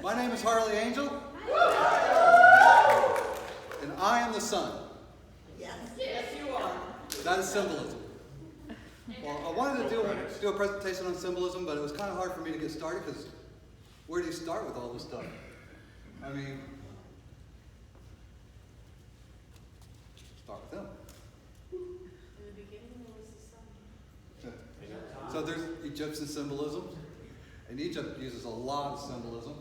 My name is Harley Angel, and I am the sun. Yes, you are. That is symbolism. Well, I wanted to do a presentation on symbolism, but it was kind of hard for me to get started because where do you start with all this stuff? I mean, start with them. In the beginning, there was the sun. So there's Egyptian symbolism, and Egypt uses a lot of symbolism.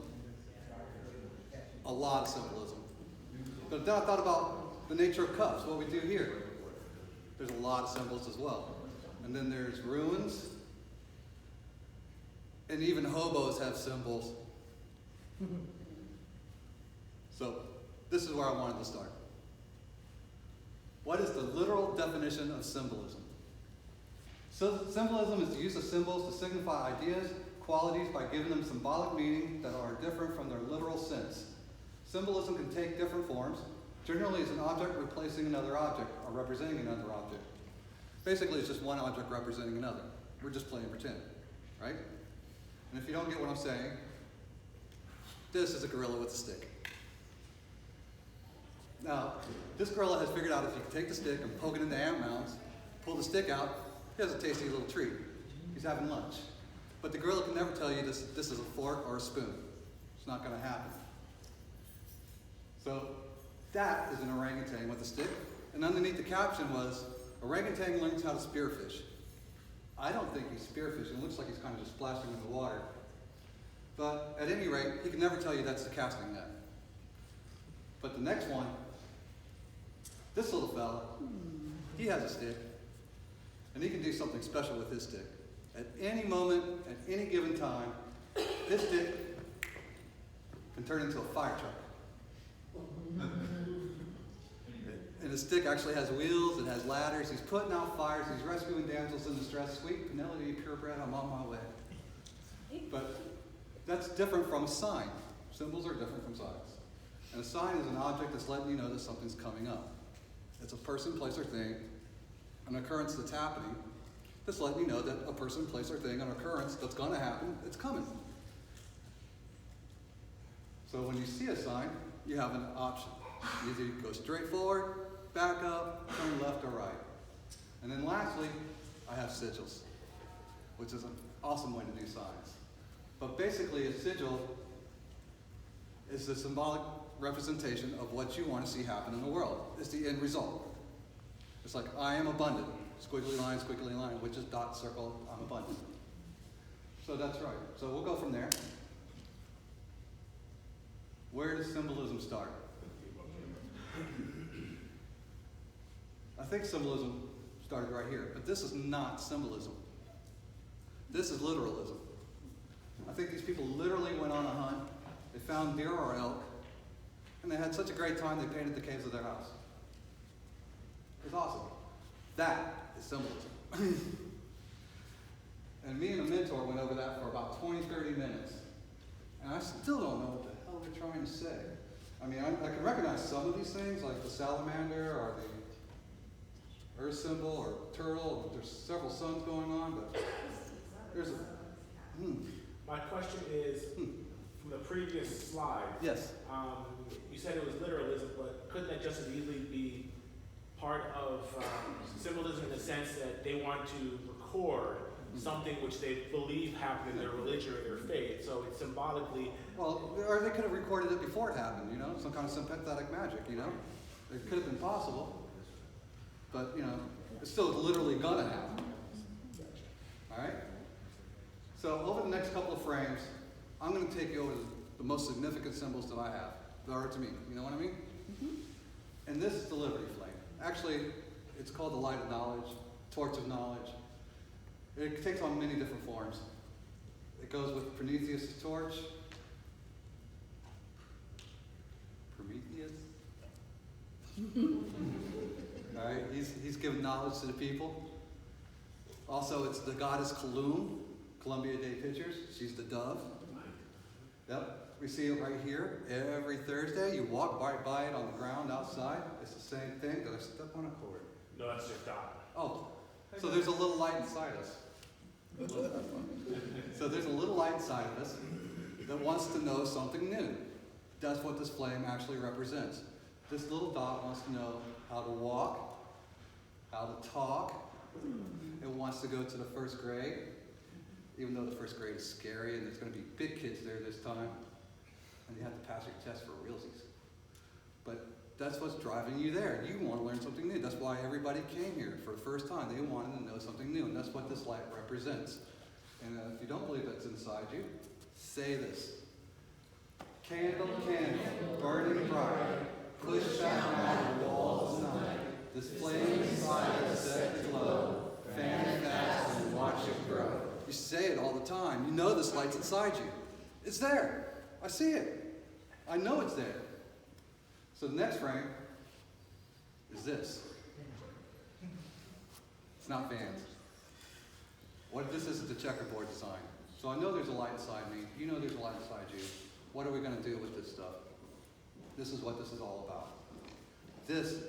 A lot of symbolism. But then I thought about the nature of cups, what we do here. There's a lot of symbols as well. And then there's ruins, and even hobos have symbols. So this is where I wanted to start. What is the literal definition of symbolism? So symbolism is the use of symbols to signify ideas, qualities by giving them symbolic meaning that are different from their literal sense. Symbolism can take different forms. Generally, it's an object replacing another object or representing another object. Basically, it's just one object representing another. We're just playing pretend, right? And if you don't get what I'm saying, this is a gorilla with a stick. Now, this gorilla has figured out if you can take the stick and poke it into ant mounds, pull the stick out, he has a tasty little treat. He's having lunch. But the gorilla can never tell you this is a fork or a spoon. It's not going to happen. So that is an orangutan with a stick. And underneath the caption was, orangutan learns how to spearfish. I don't think he's spearfishing. It looks like he's kind of just splashing in the water. But at any rate, he can never tell you that's the casting net. But the next one, this little fella, he has a stick. And he can do something special with his stick. At any moment, at any given time, this stick can turn into a fire truck. And his stick actually has wheels, it has ladders, he's putting out fires, he's rescuing damsels in distress. Sweet Penelope, purebred, I'm on my way. But that's different from a sign. Symbols are different from signs. And a sign is an object that's letting you know that something's coming up. It's a person, place, or thing, an occurrence that's happening, that's letting you know that a person, place, or thing, an occurrence that's going to happen, it's coming. So when you see a sign, you have an option. Either you go straight forward, back up, turn left or right. And then lastly, I have sigils, which is an awesome way to do signs. But basically, a sigil is the symbolic representation of what you want to see happen in the world. It's the end result. It's like, I am abundant. Squiggly line, which is dot, circle, I'm abundant. So that's right. So we'll go from there. Where does symbolism start? I think symbolism started right here, but this is not symbolism. This is literalism. I think these people literally went on a hunt, they found deer or elk, and they had such a great time they painted the caves of their house. It's awesome. That is symbolism. And me and a mentor went over that for about 20, 30 minutes, and I still don't know what the hell they're trying to say. I mean, I can recognize some of these things, like the salamander or the earth symbol or turtle. There's several suns going on, but there's a... My question is, from the previous slide, Yes. you said it was literalism, but couldn't that just as easily be part of symbolism in the sense that they want to record something which they believe happened in their religion or their faith, so it's symbolically... Well, or they could have recorded it before it happened, you know, some kind of sympathetic magic, you know. It could have been possible, but, you know, it's still literally gonna happen. All right? So over the next couple of frames, I'm gonna take you over the most significant symbols that I have, that are to me, you know what I mean? And this is the Liberty Flame. Actually, it's called the Light of Knowledge, Torch of Knowledge. It takes on many different forms. It goes with Prometheus' torch. Prometheus? All right, he's given knowledge to the people. Also, it's the goddess Kaloum, Columbia Day Pictures. She's the dove. Yep, we see it right here. Every Thursday, you walk by it on the ground outside. It's the same thing. Did I step on a cord? No, that's just dot. Oh, so there's a little light inside us. So there's a little light inside of us that wants to know something new. That's what this flame actually represents. This little dot wants to know how to walk, how to talk. It wants to go to the first grade, even though the first grade is scary and there's going to be big kids there this time. And you have to pass your test for realsies. But that's what's driving you there. You want to learn something new. That's why everybody came here for the first time. They wanted to know something new, and that's what this light represents. And if you don't believe that's inside you, say this. Candle, candle, burning bright, push back now the walls of night. This flame inside us set to glow. Fan it fast and watch it grow. You say it all the time. You know this light's inside you. It's there. I see it. I know it's there. So the next frame is this. It's not fans. What this is the checkerboard design. So I know there's a light inside me. You know there's a light inside you. What are we going to do with this stuff? This is what this is all about. This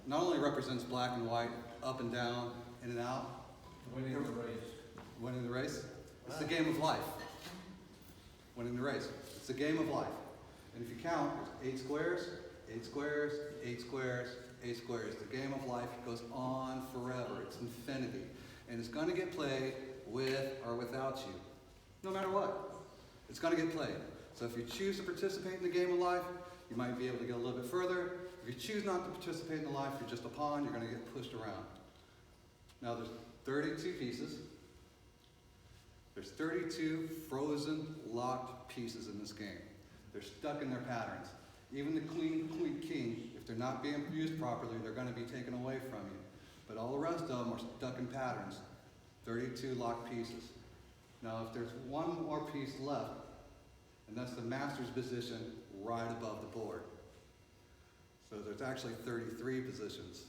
not only represents black and white, up and down, in and out. Winning the race. Winning the race? It's the game of life. Winning the race. It's the game of life. And if you count, there's 8 squares, 8 squares, 8 squares, 8 squares. The game of life goes on forever. It's infinity. And it's going to get played with or without you. No matter what. It's going to get played. So if you choose to participate in the game of life, you might be able to get a little bit further. If you choose not to participate in the life, you're just a pawn, you're going to get pushed around. Now there's 32 pieces. There's 32 frozen, locked pieces in this game. They're stuck in their patterns. Even the queen, king, if they're not being used properly, they're going to be taken away from you. But all the rest of them are stuck in patterns. 32 locked pieces. Now if there's one more piece left, and that's the master's position right above the board. So there's actually 33 positions.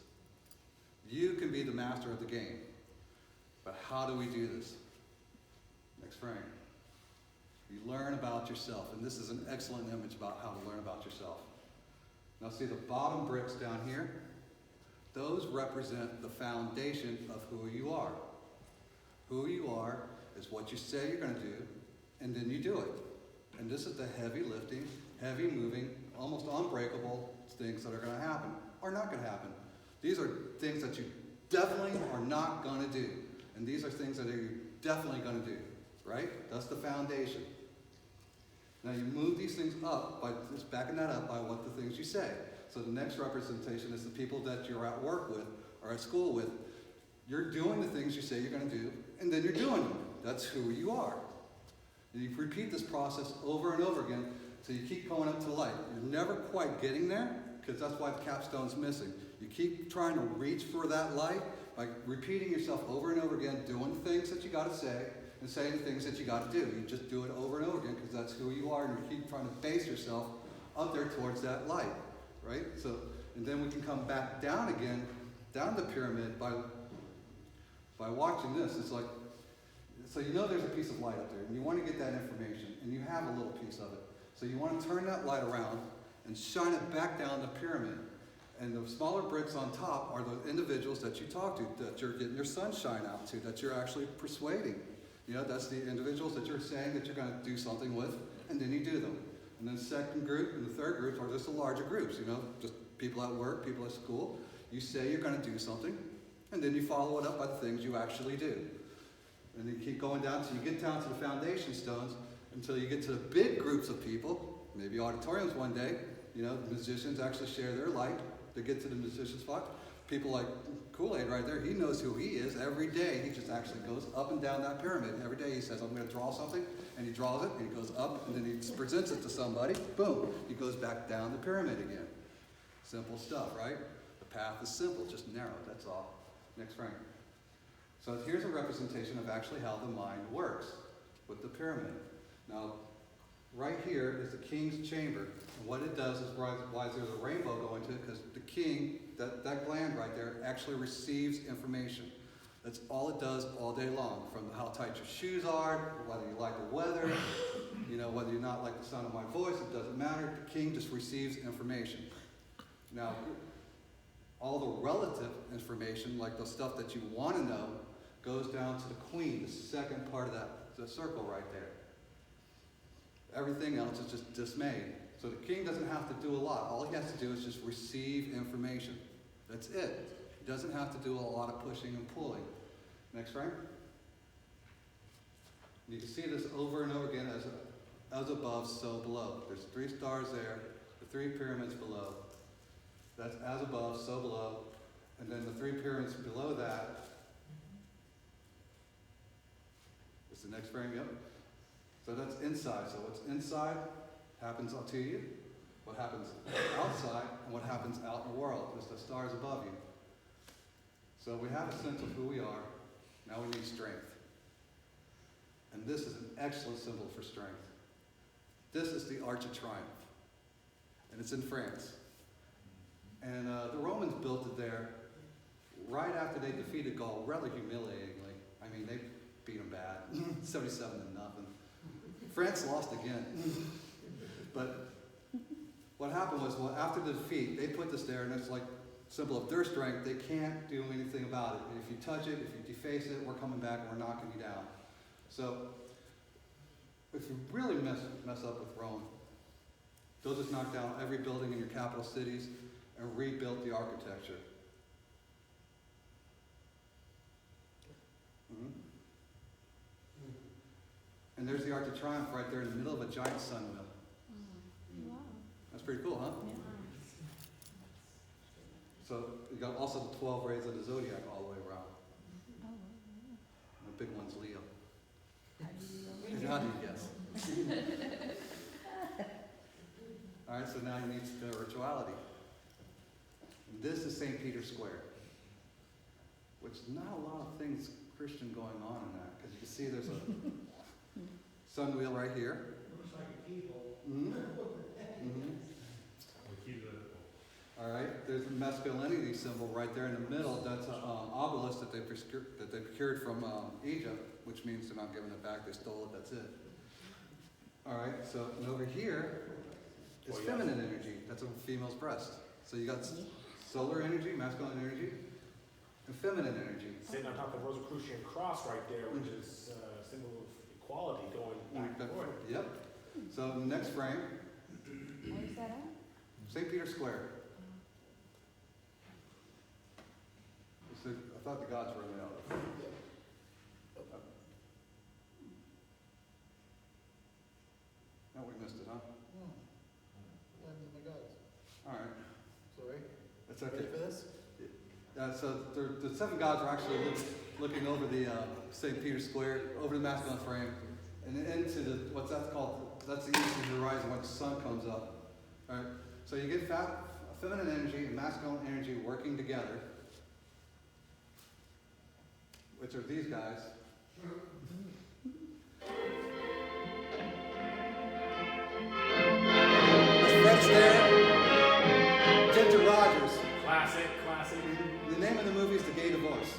You can be the master of the game. But how do we do this? Next frame. You learn about yourself, and this is an excellent image about how to learn about yourself. Now see the bottom bricks down here? Those represent the foundation of who you are. Who you are is what you say you're going to do, and then you do it. And this is the heavy lifting, heavy moving, almost unbreakable things that are going to happen, or not going to happen. These are things that you definitely are not going to do. And these are things that you're definitely going to do, right? That's the foundation. Now you move these things up by just backing that up by what the things you say. So the next representation is the people that you're at work with or at school with. You're doing the things you say you're going to do, and then you're doing them. That's who you are. And you repeat this process over and over again so you keep going up to light. You're never quite getting there because that's why the capstone's missing. You keep trying to reach for that light by repeating yourself over and over again, doing things that you got to say and saying the things that you got to do. You just do it over and over again because that's who you are, and you keep trying to base yourself up there towards that light, right? So, and then we can come back down again, down the pyramid by watching this. It's like, so you know there's a piece of light up there, and you want to get that information, and you have a little piece of it. So you want to turn that light around and shine it back down the pyramid. And the smaller bricks on top are the individuals that you talk to, that you're getting your sunshine out to, that you're actually persuading. You know, that's the individuals that you're saying that you're going to do something with, and then you do them. And then the second group and the third group are just the larger groups, you know, just people at work, people at school. You say you're going to do something, and then you follow it up by the things you actually do. And you keep going down till you get down to the foundation stones, until you get to the big groups of people, maybe auditoriums one day. You know, the musicians actually share their light to get to the musician spot. People like Kool-Aid right there, he knows who he is. Every day, he just actually goes up and down that pyramid. Every day he says, I'm going to draw something, and he draws it, and he goes up, and then he presents it to somebody. Boom, he goes back down the pyramid again. Simple stuff, right? The path is simple, just narrow, that's all. Next frame. So here's a representation of actually how the mind works with the pyramid. Now, right here is the king's chamber. And what it does is why there's a rainbow going to it, because the king, that gland right there, actually receives information. That's all it does all day long, from how tight your shoes are, whether you like the weather, you know, whether you not like the sound of my voice, it doesn't matter. The king just receives information. Now, all the relative information, like the stuff that you want to know, goes down to the queen, the second part of that, the circle right there. Everything else is just dismayed. So the king doesn't have to do a lot. All he has to do is just receive information. That's it. He doesn't have to do a lot of pushing and pulling. Next frame. You can see this over and over again as above, so below. There's 3 stars there, the 3 pyramids below. That's as above, so below. And then the 3 pyramids below that. It's the next frame, yep. So that's inside. So what's inside happens to you. What happens outside and what happens out in the world. There's the stars above you. So we have a sense of who we are. Now we need strength. And this is an excellent symbol for strength. This is the Arch of Triumph. And it's in France. And the Romans built it there right after they defeated Gaul, rather humiliatingly. I mean, they beat them bad, 77-0. France lost again. But what happened was, well, after the defeat, they put this there, and it's like a symbol of their strength. They can't do anything about it. And if you touch it, if you deface it, we're coming back and we're knocking you down. So, if you really mess up with Rome, they'll just knock down every building in your capital cities and rebuild the architecture. And there's the Arch of Triumph right there in the middle of a giant sunwheel. Wow. That's pretty cool, huh? Yeah. So you got also the 12 rays of the zodiac all the way around. Oh, wow. And the big one's Leo. How do you How do you guess? All right, so now you need spirituality. And this is St. Peter's Square, which not a lot of things Christian going on in that, because you can see there's a sun wheel right here. Looks like a keyhole. Mm-hmm. Mm-hmm. All right, there's a masculinity symbol right there in the middle. That's an obelisk that they procured from Egypt, which means they're not giving it back. They stole it. That's it. All right, so and over here is feminine energy. That's a female's breast. So you got solar energy, masculine energy, and feminine energy. Sitting on top of the Rosicrucian cross right there, which is a symbol of equality going back and forth. Yep. So the next frame, Where's that at? St. Peter's Square. So I thought the gods were in the other. No, we missed it, huh? All right. Sorry. That's okay. Ready for this? So the 7 gods are actually looking over the St. Peter's Square, over the masculine frame, and then into the, what's that called? That's the eastern horizon when the sun comes up. All right. So you get feminine energy and masculine energy working together, which are these guys. Fred Astaire, Ginger Rogers. Classic. The name of the movie is The Gay Divorce.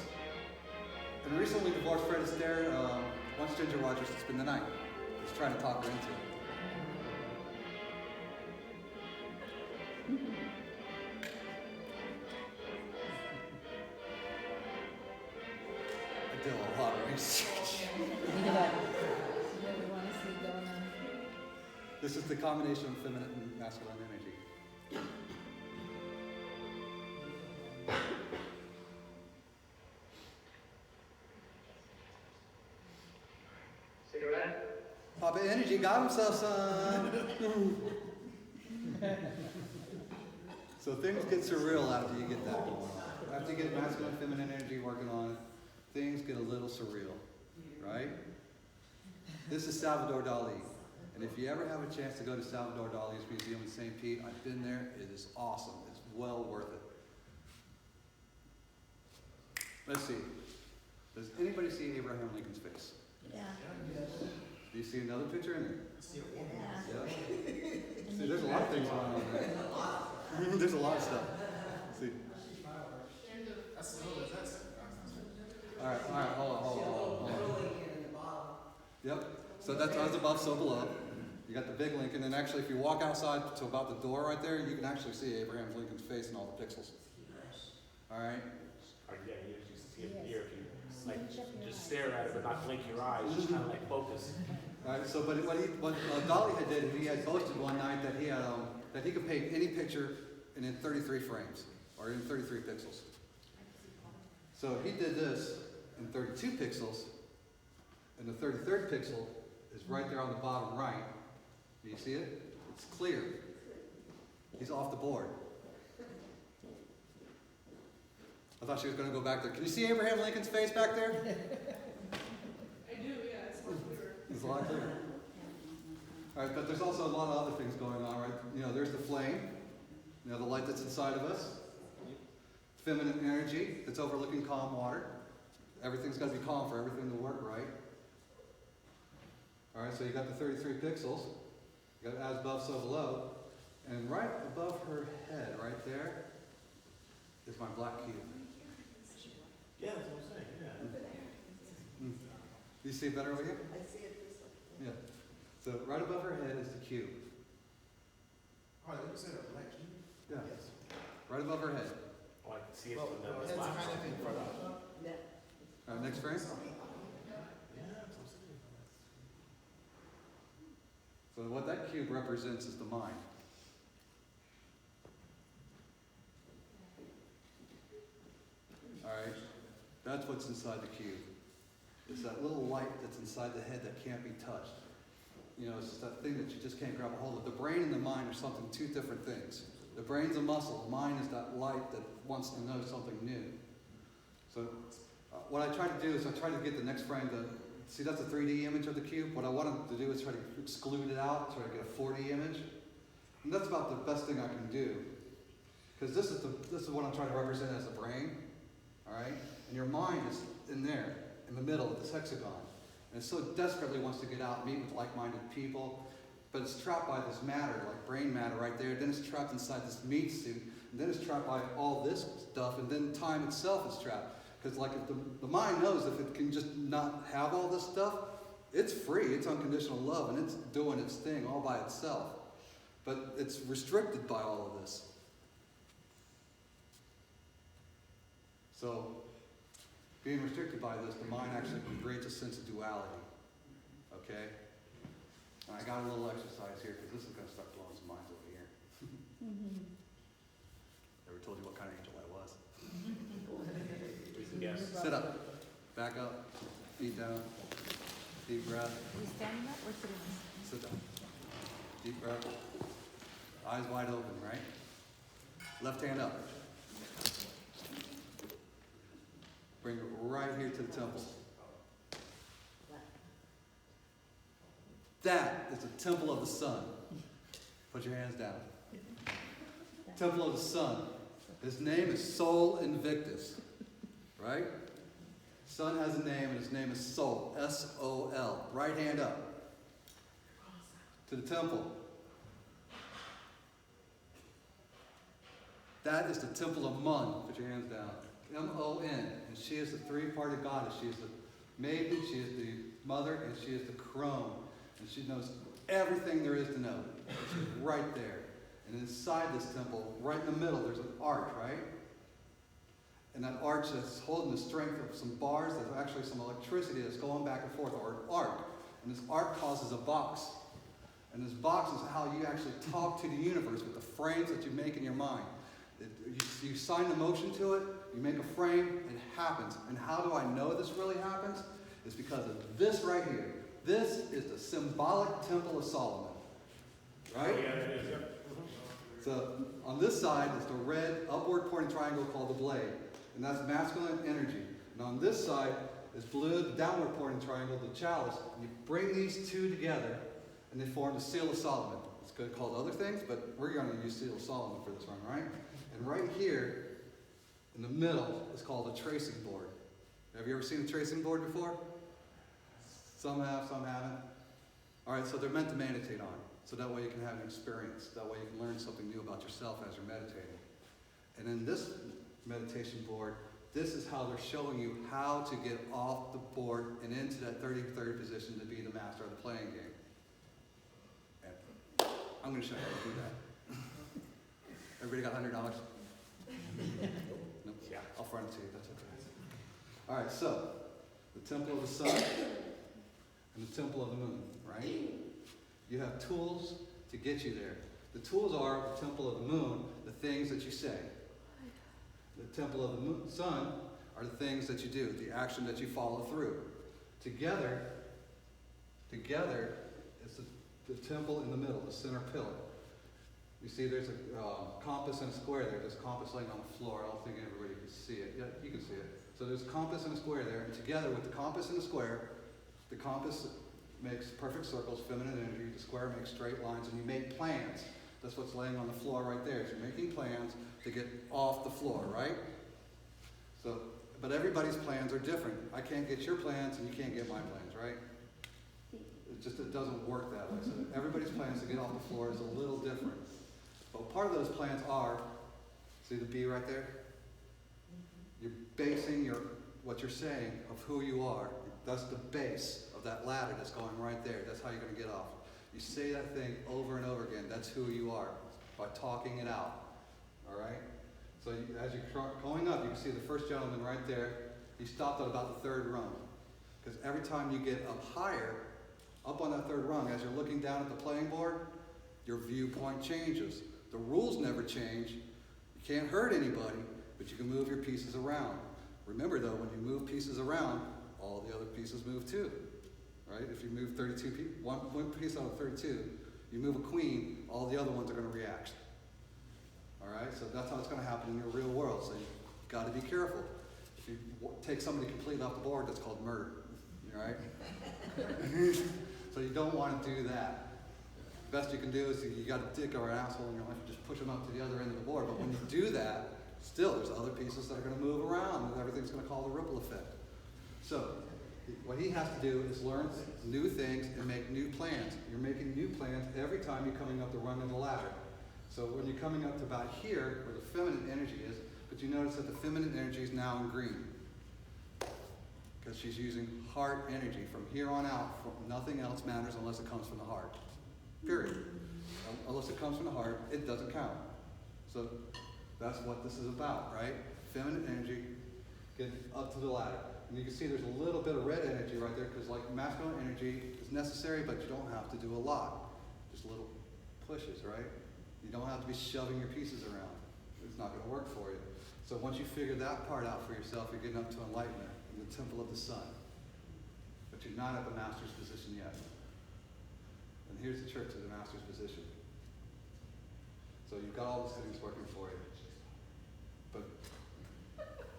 And recently divorced Fred Astaire wants Ginger Rogers to spend the night. He's trying to talk her into it. I did a lot of research. This is the combination of feminine and masculine energy. Cigarette? Papa Energy got himself some. So things get surreal after you get that going on. After you get masculine, feminine energy working on it, things get a little surreal, right? This is Salvador Dali. And if you ever have a chance to go to Salvador Dali's museum in St. Pete, I've been there. It is awesome. It's well worth it. Let's see. Does anybody see Abraham Lincoln's face? Yeah. Do you see another picture in there? Yeah. Yeah. See, there's a lot of things going on there. There's a lot of stuff. See. All right, hold on. Yep. So that's as above, so below. You got the big Lincoln, and actually, if you walk outside to about the door right there, you can actually see Abraham Lincoln's face in all the pixels. All right. Yeah, you usually see it from here if you like just stare at it but not blink your eyes, just kind of like focus. All right, so but what Dali had did, he had boasted one night that he had that he could paint any picture in 33 frames or in 33 pixels. So he did this in 32 pixels, and the 33rd pixel is right there on the bottom right. Do you see it? It's clear. He's off the board. I thought she was going to go back there. Can you see Abraham Lincoln's face back there? I do, yeah, it's more clear. It's a lot clearer. All right, but there's also a lot of other things going on, right? You know, there's the flame, you know, the light that's inside of us, feminine energy that's overlooking calm water. Everything's got to be calm for everything to work right. All right, so you got the 33 pixels. You got as above, so below. And right above her head, right there, is my black cube. Yeah, that's what I'm saying, yeah. Do you see it better over here? I see it this way. Yeah. So right above her head is the cube. Oh, you said a black cube? Yeah. Right above her head. Oh, I can see it Well, from the that's spot. kind of in front of. All right, next frame. Yeah, that's what I'm saying. So what that cube represents is the mind. All right, that's what's inside the cube. It's that little light that's inside the head that can't be touched. You know, it's just that thing that you just can't grab a hold of. The brain and the mind are something, two different things. The brain's a muscle. The mind is that light that wants to know something new. So what I try to do is I try to get the next frame to, see that's a 3D image of the cube. What I wanted to do is try to exclude it out, try to get a 4D image. And that's about the best thing I can do. Because this is what I'm trying to represent as the brain. All right? And your mind is in there, in the middle of this hexagon. And it so desperately wants to get out, meet with like-minded people, but it's trapped by this matter, like brain matter right there. Then it's trapped inside this meat suit, and then it's trapped by all this stuff, and then time itself is trapped. Because like if the mind knows if it can just not have all this stuff, it's free, it's unconditional love, and it's doing its thing all by itself. But it's restricted by all of this. So, being restricted by this, the mind actually creates a sense of duality. Okay? And I got a little exercise here because this is going to start blowing some minds over here. Ever told you what kind of angel I was? We can guess. Sit up. Back up. Feet down. Deep breath. Are you standing up or sitting? Sit down. Deep breath. Eyes wide open, right? Left hand up. Bring it right here to the temple. That is the temple of the sun. Put your hands down. Temple of the sun. His name is Sol Invictus. Right? Sun has a name, and his name is Sol. S-O-L. Right hand up. To the temple. That is the temple of Mun. Put your hands down. M-O-N. And she is the three-parted goddess. She is the maiden, she is the mother, and she is the crone. And she knows everything there is to know. She's right there. And inside this temple, right in the middle, there's an arch, right? And that arch is holding the strength of some bars. There's actually some electricity that's going back and forth, or an arc. And this arc causes a box. And this box is how you actually talk to the universe with the frames that you make in your mind. You sign the motion to it, you make a frame, it happens. And how do I know this really happens? It's because of this right here. This is the symbolic temple of Solomon. Right? Yeah, it is, yep. So on this side is the red upward pointing triangle called the blade. And that's masculine energy. And on this side is blue, the downward pointing triangle, the chalice. And you bring these two together and they form the seal of Solomon. It's good called other things, but we're going to use seal of Solomon for this one, right? And right here in the middle is called a tracing board. Have you ever seen a tracing board before? Some have, some haven't. All right, so they're meant to meditate on. So that way you can have an experience. That way you can learn something new about yourself as you're meditating. And in this meditation board, this is how they're showing you how to get off the board and into that 33rd position to be the master of the playing game. And I'm going to show you how to do that. Everybody got $100? Nope. Yeah. I'll front it to you. That's okay. All right, so the temple of the sun and the temple of the moon, right? You have tools to get you there. The tools are the temple of the moon, the things that you say. The temple of the sun are the things that you do, the action that you follow through. Together, it's the temple in the middle, the center pillar. You see there's a compass and a square there. There's a compass laying on the floor. I don't think everybody can see it. Yeah, you can see it. So there's a compass and a square there. And together with the compass and the square, the compass makes perfect circles, feminine energy. The square makes straight lines, and you make plans. That's what's laying on the floor right there. So you're making plans to get off the floor, right? So, but everybody's plans are different. I can't get your plans, and you can't get my plans, right? It doesn't work that way. So everybody's plans to get off the floor is a little different. But part of those plans are, see the B right there? You're basing what you're saying of who you are. That's the base of that ladder that's going right there. That's how you're going to get off. You say that thing over and over again. That's who you are, by talking it out. All right? So as you're going up, you can see the first gentleman right there. He stopped at about the third rung. Because every time you get up higher, up on that third rung, as you're looking down at the playing board, your viewpoint changes. The rules never change. You can't hurt anybody, but you can move your pieces around. Remember though, when you move pieces around, all the other pieces move too. Right? If you move 32 one piece out of 32, you move a queen, all the other ones are going to react. All right? So that's how it's going to happen in your real world. So you've got to be careful. If you take somebody completely off the board, that's called murder. All right? So you don't want to do that. The best you can do is you got a dick or an asshole in your life, you just push them up to the other end of the board. But when you do that, still there's other pieces that are going to move around, and everything's going to cause a ripple effect. So what he has to do is learn new things and make new plans. You're making new plans every time you're coming up the rung of the ladder. So when you're coming up to about here, where the feminine energy is, but you notice that the feminine energy is now in green. Because she's using heart energy. From here on out, nothing else matters unless it comes from the heart. Period. Unless it comes from the heart, it doesn't count. So that's what this is about, right? Feminine energy, getting up to the ladder. And you can see there's a little bit of red energy right there, because like masculine energy is necessary, but you don't have to do a lot. Just little pushes, right? You don't have to be shoving your pieces around. It's not going to work for you. So once you figure that part out for yourself, you're getting up to enlightenment in the temple of the sun. But you're not at the master's position yet. And here's the trick to the master's position. So you've got all these things working for you. But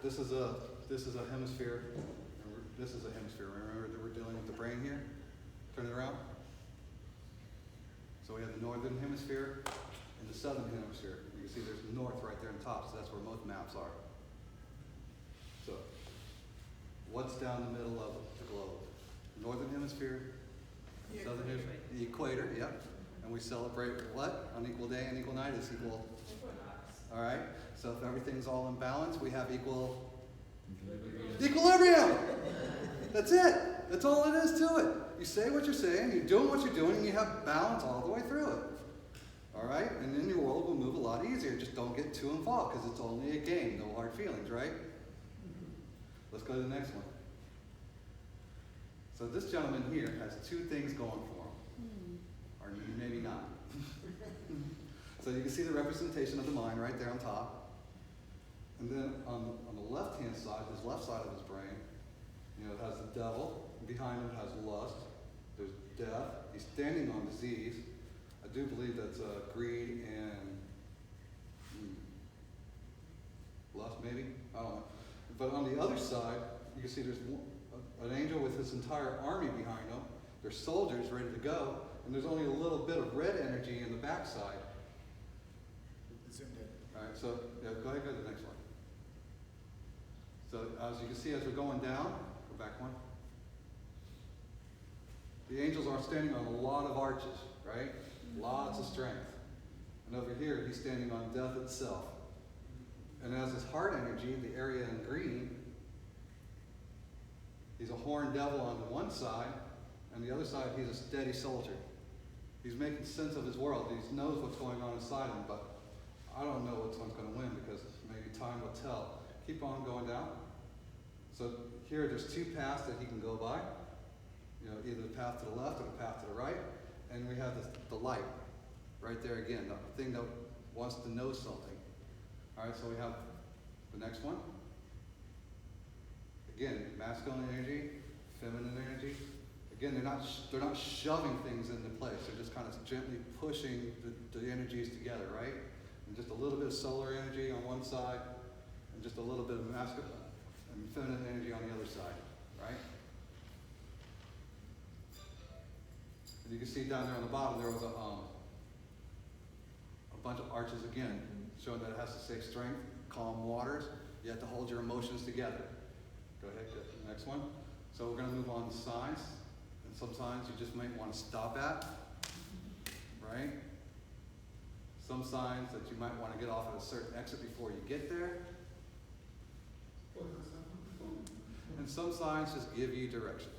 this is a hemisphere. This is a hemisphere. Remember that we're dealing with the brain here? Turn it around. So we have the northern hemisphere and the southern hemisphere. You can see there's north right there on top, so that's where most maps are. So, what's down the middle of the globe? Northern hemisphere, southern hemisphere, the equator, yep. And we celebrate what? On equal day and equal night is equal. All right. So if everything's all in balance, we have equilibrium. That's it. That's all it is to it. You say what you're saying, you're doing what you're doing, and you have balance all the way through it. All right? And then your world will move a lot easier. Just don't get too involved, because it's only a game. No hard feelings, right? Let's go to the next one. So this gentleman here has two things going for him. Or maybe not. So you can see the representation of the mind right there on top. And then on the left-hand side, his left side of his brain, it has the devil. Behind him has lust. There's death. He's standing on disease. I do believe that's greed and lust, maybe? I don't know. But on the other side, you can see there's an angel with his entire army behind him. There's soldiers ready to go. And there's only a little bit of red energy in the backside. All right, so go ahead, go to the next one. So as you can see, as we're going down, go back one. The angels are standing on a lot of arches, right? Lots of strength. And over here, he's standing on death itself. And as his heart energy, the area in green, he's a horned devil on the one side, and the other side, he's a steady soldier. He's making sense of his world. He knows what's going on inside him, but I don't know which one's going to win, because maybe time will tell. Keep on going down. So here, there's two paths that he can go by. you know, either the path to the left or the path to the right. And we have the light right there again, the thing that wants to know something. All right, so we have the next one. Again, masculine energy, feminine energy. Again, they're not shoving things into place. They're just kind of gently pushing the energies together, right? And just a little bit of solar energy on one side, and just a little bit of masculine and feminine energy on the other side, right? And you can see down there on the bottom, there was a bunch of arches again, showing that it has to say strength, calm waters. You have to hold your emotions together. Go ahead, go to the next one. So we're going to move on to signs. And some signs you just might want to stop at, right? Some signs that you might want to get off at a certain exit before you get there. And some signs just give you direction.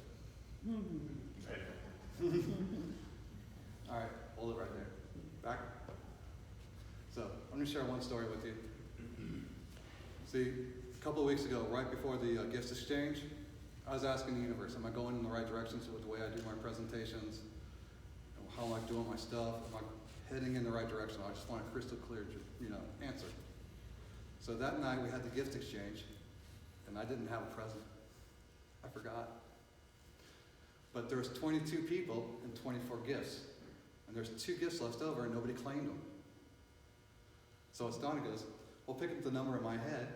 All right, hold it right there. Back. So I'm going to share one story with you. See, a couple of weeks ago, right before the gifts exchange, I was asking the universe, am I going in the right directions with the way I do my presentations? How am I doing my stuff? Am I heading in the right direction? I just want a crystal clear, answer. So that night we had the gift exchange, and I didn't have a present. I forgot. But there was 22 people and 24 gifts. And there's 2 gifts left over, and nobody claimed them. So as Donna goes, well, pick up the number in my head,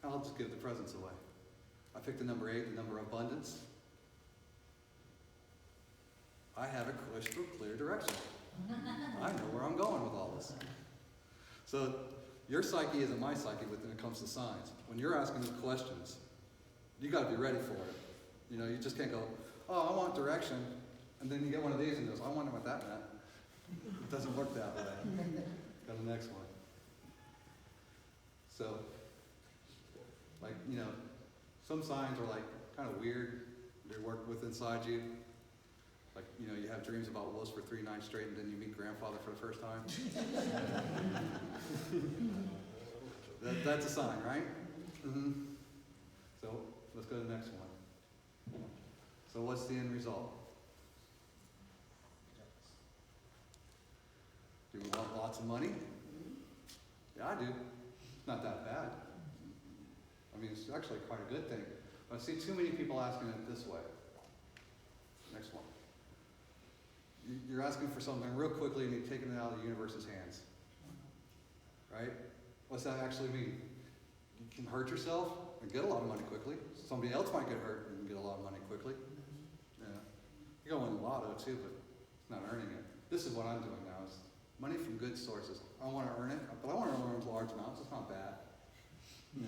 and I'll just give the presents away. I picked the number 8, the number of abundance. I have a crystal clear direction. I know where I'm going with all this. So your psyche isn't my psyche when it comes to signs. When you're asking me questions, you got to be ready for it. You just can't go, oh, I want direction, and then you get one of these and goes, I wonder what that meant. It doesn't work that way. Go to the next one. So, some signs are kind of weird. They work with inside you. You have dreams about wolves for 3 nights straight, and then you meet grandfather for the first time. That's a sign, right? Mm-hmm. So let's go to the next one. So what's the end result? Do we want lots of money? Yeah, I do. It's not that bad. I mean, it's actually quite a good thing. But I see too many people asking it this way. Next one. You're asking for something real quickly and you're taking it out of the universe's hands. Right? What's that actually mean? You can hurt yourself and get a lot of money quickly. Somebody else might get hurt and get a lot of money quickly. Yeah. You go win the lotto too, but it's not earning it. This is what I'm doing now. Is money from good sources. I want to earn it, but I want to earn large amounts. It's not bad. Yeah.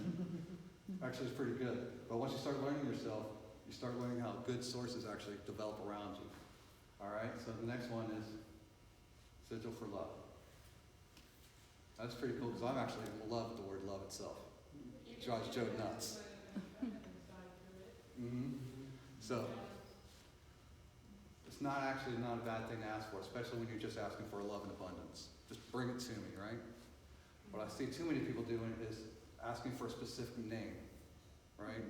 Actually, it's pretty good. But once you start learning yourself, you start learning how good sources actually develop around you. All right, so the next one is sigil for love. That's pretty cool because I'm actually in love with the word love itself. It drives Joe nuts. Mm-hmm. So, it's not a bad thing to ask for, especially when you're just asking for love and abundance. Just bring it to me, right? What I see too many people doing is asking for a specific name, right?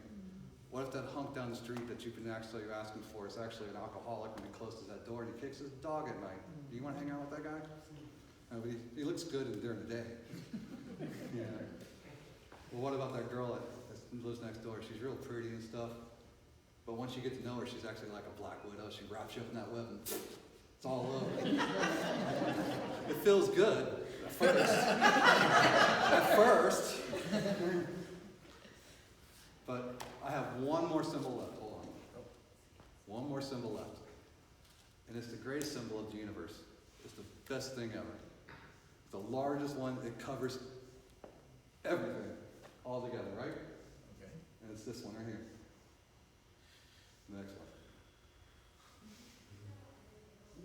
What if that hunk down the street that you've been actually asking for is actually an alcoholic when he closes that door and he kicks his dog at night? Do you want to hang out with that guy? No, but he looks good during the day. Yeah. Well, what about that girl that lives next door? She's real pretty and stuff. But once you get to know her, she's actually like a black widow. She wraps you up in that web and it's all over. It feels good at first. At first. But I have one more symbol left. Hold on. One more symbol left. And it's the greatest symbol of the universe. It's the best thing ever. It's the largest one. It covers everything all together, right? Okay. And it's this one right here. The next one.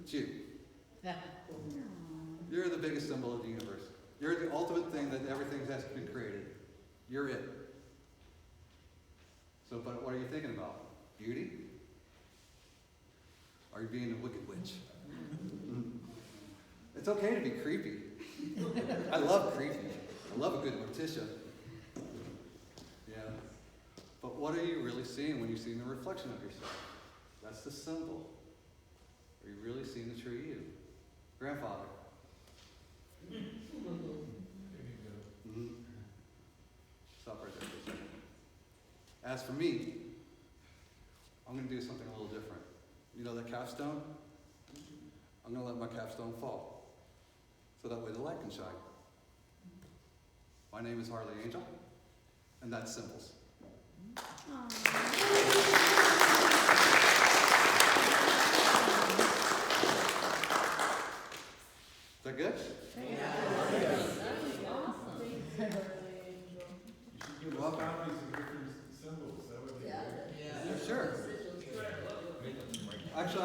It's you. You're the biggest symbol of the universe. You're the ultimate thing that everything has been created. You're it. So, but what are you thinking about? Beauty? Are you being a wicked witch? It's okay to be creepy. I love creepy. I love a good Morticia. Yeah. But what are you really seeing when you're seeing the reflection of yourself? That's the symbol. Are you really seeing the true you? Grandfather. Mm-hmm. Stop right there for a second. As for me, I'm going to do something a little different. You know that capstone? I'm going to let my capstone fall. So that way the light can shine. My name is Harley Angel, and that's Symbols. Is that good? You're welcome. Copies of different symbols, that would be great. Sure. Actually,